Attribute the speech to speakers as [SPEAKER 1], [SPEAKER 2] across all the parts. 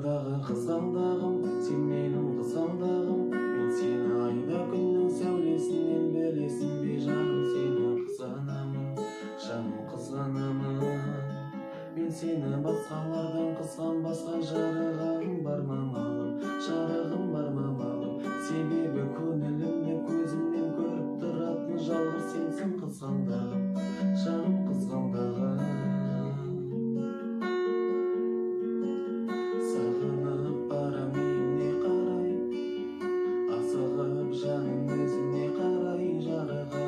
[SPEAKER 1] Қырдағы қызғалдағым, сен менің қызғалдағым. Мен сені айда күннің сәулесінен білесің бе жаным, сені қызғанамын, жаным қызғанамын. Мен сені басқалардан қызғанбасқа жарығым бар мамалым, жарығым бар мамалым. Себебі көңілімде көзімнен көріп тұратын жалғыз сенсің қызғалдағым, жаным қызғалдағым. Сағынып барам үйіне қарай, асығып жаным өзіне қарай жарығай.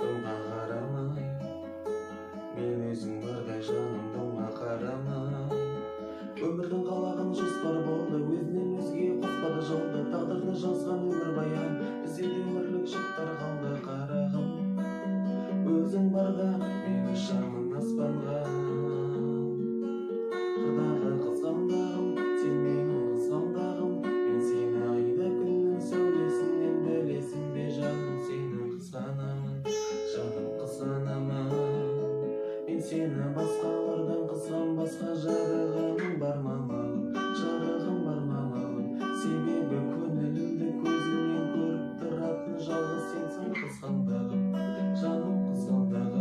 [SPEAKER 1] Доңға қарамай, мен өзің бардай жаным доңға қарамай. Өмірдің қалаған жоспар болды, өзінен өзге қоспады жолды. Тағдырды жазған өмір баян, біздерде өмірлік жұптар қалды қарағым. Өзің барда мен ұшамын аспанға. Қырдағы қызғалдағым, сен менің қызғалдағым. Мен сені айда күннің сәулесінен білесің бе жаным, сені қызғанамын, жаным қызғанамын. Мен сені басқалардан қызғанбасқа жарығым бар мамалым, жарығым бар мамалым. Себебі көңілімді көзімнен көріп тұратын жалғыз сенсің қызғалдағым, жаным қызғалдағым.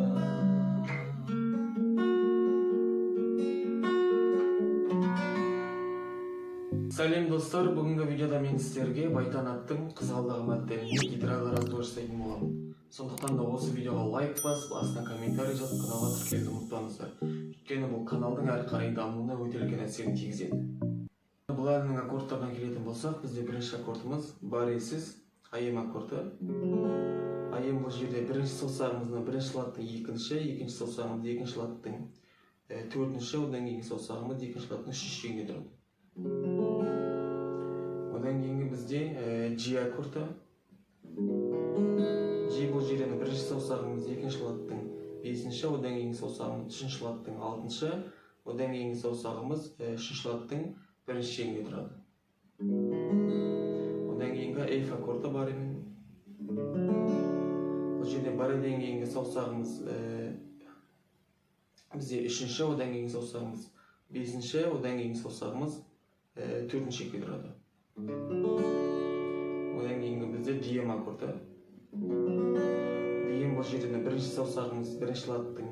[SPEAKER 1] Сәлем достар, бүгінгі видеода мен сіздерге Байтан аттың қызғалдағым атты гидралар жазып көрсететін боламын. Сондықтан да осы видеоға лайк басып, астына комментарий жазып, каналға тіркелуді ұмытпаңыздар. Өйткені бұл каналдың әрі қарай дамуына өте үлкен әсерін тигізеді. Бұл әннің аккордтарынан келетін болсақ, бізде бірінші аккордымыз баресіз аем аккорды. Аем бұл жерде бірінші саусағымыздың бірінші латтың екінші саусағымыз екінші латтың төртінші, одан кейін саусағымыз екінші латтың үшінші шегінде тұрады. Одан кейінгі бізде G аккорды. G бұл жерден бірінші саусағымыз екінші латтың бесінші, одан кейінгі саусағымыз үшінші латтың алтыншы, одан кейінгі саусағымыз үшінші латтың бірінші шегінде тұрады. Одан кейінгі F аккорды бар емен. Бұл жерде бареден кейінгі саусағымыз бізде үшінші, одан кейінгі саусағымыз бесінші, одан кейінгі саусағымыз төртінші шекте тұрады. Одан кейінгі бізде дием аккорды. Дием бұл жерден бірінші саусағымыз бірінші латтың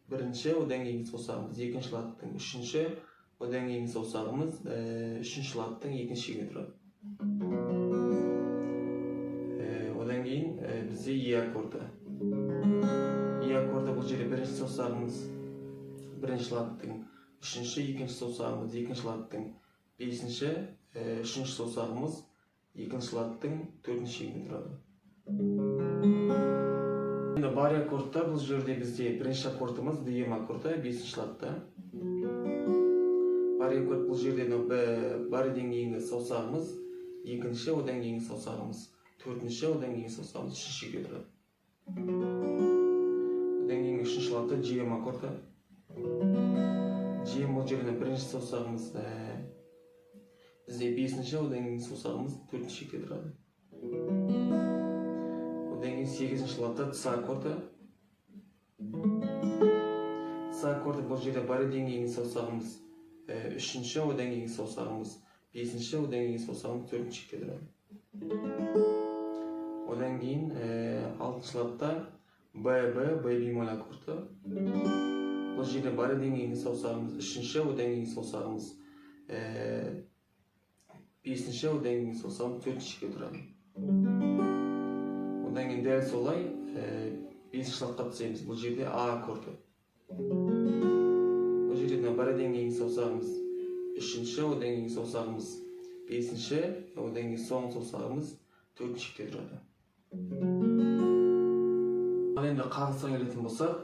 [SPEAKER 1] бірінші, одан кейінгі саусағымыз екінші латтың үшінші, одан кейінгі саусағымыз үшінші латтың екінші шегінде тұрады. Одан кейін бізде E аккорды. E аккорды бұл жерде бірінші саусағымыз бірінші латтың үшінші, екінші саусағымыз екінші латтың бесінші, үшінші саусағымыз екінші латтың төртінші шегінде тұрады. Енді бари аккордта бұл жерде бізде бірінші аккордымыз дием аккорды, бесінші латта. Бари аккорд бұл жерде бариден кейінгі саусағымыз екінші, одан кейінгі саусағымыз төртінші, одан кейінгі саусағымыз үшінші шегінде тұрады. Одан кейінгі үшінші латта дием аккорды. Дием бұл жерден бірінші саусағымыз бізде бесінші, одан кейінгі саусағымыз төртінші шекте тұрады. Одан кейін сегізінші латта С аккорды. С аккорды бұл жерде бариден кейінгі саусағымыз үшінші, одан кейінгі саусағымыз бесінші, одан кейінгі саусағымыз төртінші шекте тұрады. Одан кейін алтыншы латта Б бемоль аккорды. Бұл жерде бариден кейінгі саусағымыз үшінші, одан кейінгі саусағымыз бесінші, одан кейінгі саусағымыз төртінші шекте тұрады. Одан кейін дәл солай бесінші латқа түсеміз. Бұл жерде А аккорды. Бұл жерде бариден кейінгі саусағымыз үшінші, одан кейінгі саусағымыз бесінші, одан кейін соңғы саусағымыз төртінші шекте тұрады. Ал енді қағысқа келетін болсақ,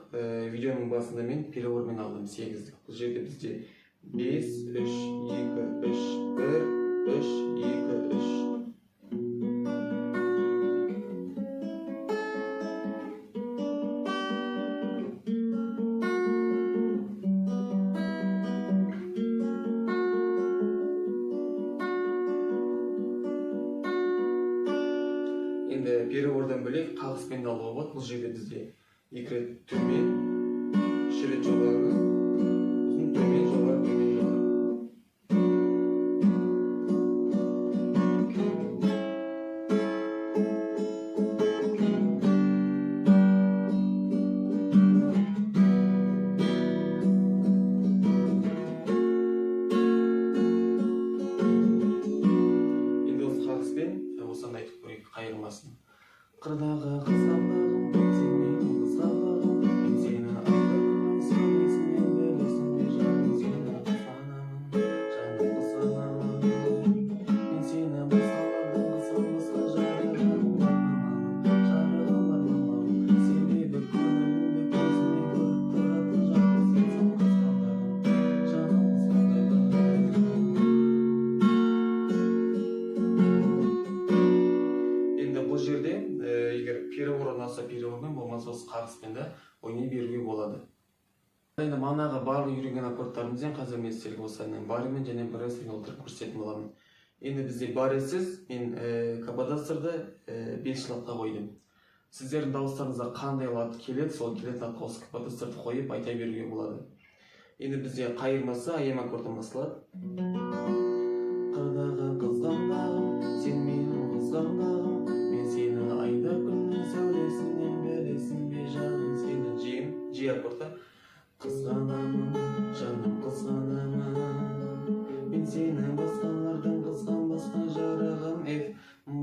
[SPEAKER 1] видеоның басында мен перевормен алдым 8-дік. Бұл жерде бізде 5, 3, 2, 3, 1, 3, 2, 3. Енді перевордан бөлек қағыспен де алуға болады. Бұл жерде бізде 2 рет төмен, 3 рет жоғары, сосын төмен, жоғары, төмен, жоғары. Енді манағы барлық үйренген аккордтарымызден қазір мен сіздерге осы әннің барымен және бір сигналдарын көрсететін боламын. Енді бізде баресіз, мен каподастрды 5 latқа қойдым. Сіздердің дауыстарыңызға қандай лат келеді, сол келетін латқа осы каподастрды қойып айта беруге болады. Енді бізде қайырмасы АЕМ аккордтан басталады. Қырдағы қызғандағым, сен менің қызғандағым, мен сені айда күннің сәулесінен білесің бе жаным сені. Ж аккорды. Қызғанамын, жаным қызғанамын, мен сені басқалардан қызғанбасқа жарығым.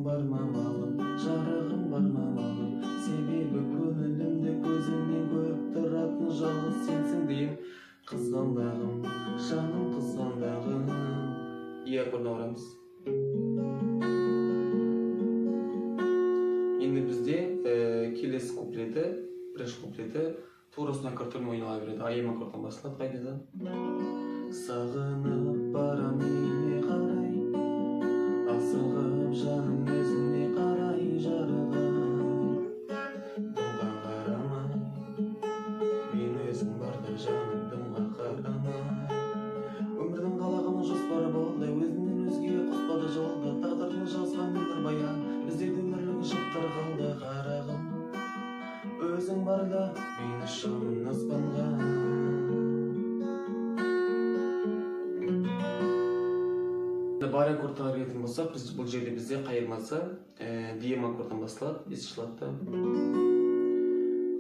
[SPEAKER 1] Бармамалым, жарығым бармамалым, себебі көңілімді көзіңнен көріп тұратын жалғыз сенсің деймін. Қызғандағым, жаным қызғандағым. Аккордына барамыз. Енді бізде келесі куплеті, бірінші куплеті турасына аккордтармен ойнала береді. АЕМ аккордтан басталады қайтадан. Сағынып барам үйіне қарай, асығып жаным өзіне қарай жарығым. Дымға қарамай, мен өзің барда жаным дымға қарамай. Өмірдің қалағаны жоспары болды, өзінен өзгеге қоспады жолда. Тағдырдың жазған өмір баян, біздерді өмірлік жыптар қалды қарағым. Өзің барда мен ұшамын аспанға. Бар аккордтарға келетін болсақ, бұл жерде бізде қайырмасы дием аккордтан басталады, 5 латта.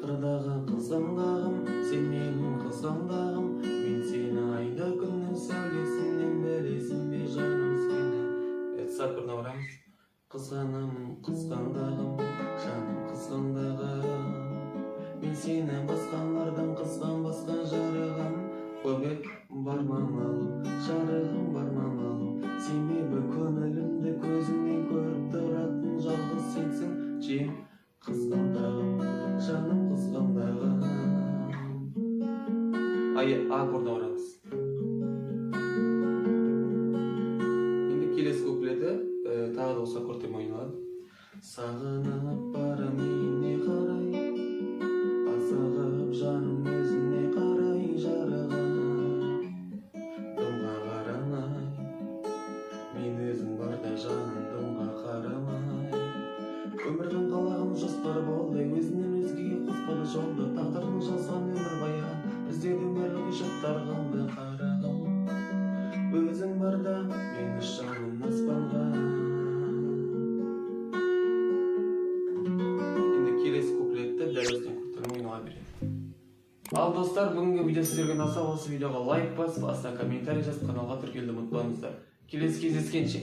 [SPEAKER 1] Қырдағы қызғандағым, сен менің қызғандағым, мен сені айда күннің сәулесінен білесің бе жаным сені. Аккордына барамыз. Қызғанамын, қызғандағым, жаным қызғандағым, мен сені басқалардан қызғанбасқа жарығым. Қойбек бармамалым, жарығым бармамалым, себебі көңілімді көзіңнен көріп тұратын жалғыз сенсің. Ж қызғандағым, жаным қызғандағым. Аккордына барамыз. Енді келесі куплеті тағы да осы аккордтармен ойналады. Сағынып барам үйіне қарай, асығып жаным өзіне қарай жарығым. Дымға қарамай, мен өзің барда жаным дымға қарамай. Өмірдің қалаған жоспары болды, өзінен өзгеге қоспады жолды. Тағдырдың жазған өмір баян, біздерді өмірлік жыптар қалды қарағым. Өзің барда мен ұшамын аспанға. Ал достар, бүгінгі видео сіздерге ұнаса, осы видеоға лайк басып, астына комментарий жазып, каналға тіркелуді ұмытпаңыздар. Келесі кездескенше.